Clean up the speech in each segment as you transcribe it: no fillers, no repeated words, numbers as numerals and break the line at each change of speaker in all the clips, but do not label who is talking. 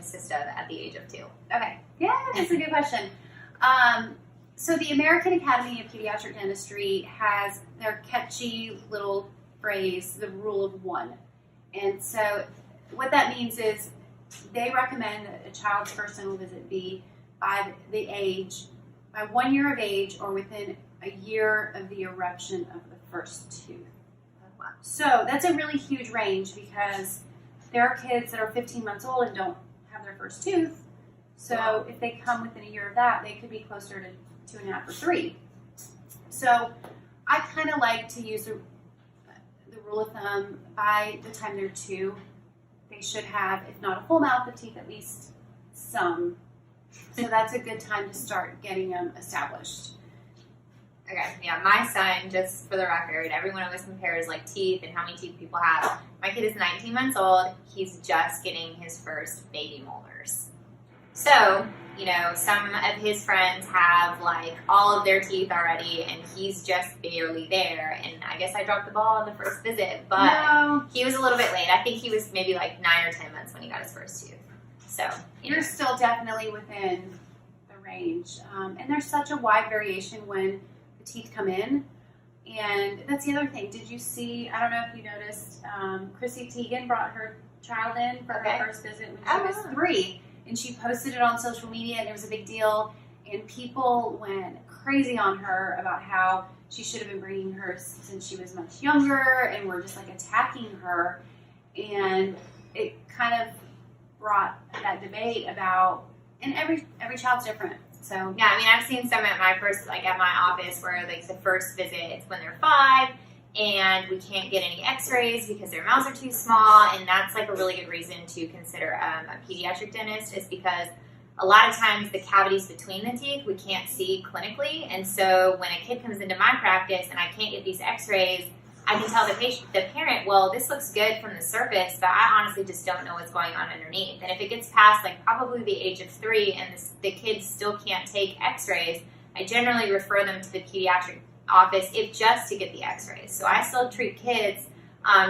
consist of at the age of 2?
Okay. Yeah, that's a good question. So the American Academy of Pediatric Dentistry has their catchy little phrase, the rule of 1. And so what that means is they recommend that a child's first dental visit be by 1 year of age or within a year of the eruption of the first tooth.
Wow.
So that's a really huge range because there are kids that are 15 months old and don't have their first tooth. So if they come within a year of that, they could be closer to 2.5 or 3. So I kind of like to use the rule of thumb, by the time they're 2, they should have, if not a full mouth of teeth, at least some. So that's a good time to start getting them established.
Okay, yeah, my son, just for the record, everyone always compares like teeth and how many teeth people have. My kid is 19 months old. He's just getting his first baby molars. So, you know, some of his friends have like all of their teeth already and he's just barely there. And I guess I dropped the ball on the first visit, but he was a little bit late. I think he was maybe like 9 or 10 months when he got his first tooth. So
you're still definitely within the range. And there's such a wide variation when the teeth come in. And that's the other thing. Did you see, I don't know if you noticed, Chrissy Teigen brought her child in for her first visit when she was 3. And she posted it on social media and it was a big deal. And people went crazy on her about how she should have been bringing her since she was much younger and were just like attacking her. And it kind of brought that debate about, and every child's different. So
yeah, I mean, I've seen some at my office where like the first visit it's when they're 5 and we can't get any x-rays because their mouths are too small, and that's like a really good reason to consider a pediatric dentist, is because a lot of times the cavities between the teeth we can't see clinically, and so when a kid comes into my practice and I can't get these x-rays, I can tell the parent, well, this looks good from the surface, but I honestly just don't know what's going on underneath. And if it gets past like probably the age of 3 and the kids still can't take x-rays, I generally refer them to the pediatric office if just to get the x-rays. So I still treat kids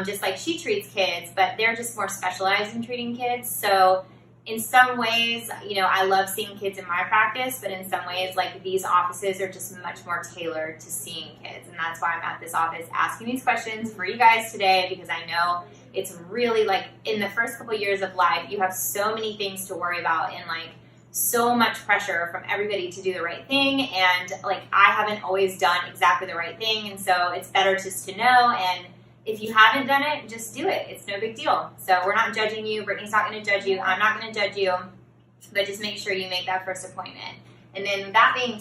just like she treats kids, but they're just more specialized in treating kids. So in some ways, you know, I love seeing kids in my practice, but in some ways, like these offices are just much more tailored to seeing kids. And that's why I'm at this office asking these questions for you guys today, because I know it's really like in the first couple years of life, you have so many things to worry about and like so much pressure from everybody to do the right thing. And like, I haven't always done exactly the right thing. And so it's better just to know. And if you haven't done it, just do it. It's no big deal. So we're not judging you. Brittany's not going to judge you. I'm not going to judge you. But just make sure you make that first appointment. And then with that being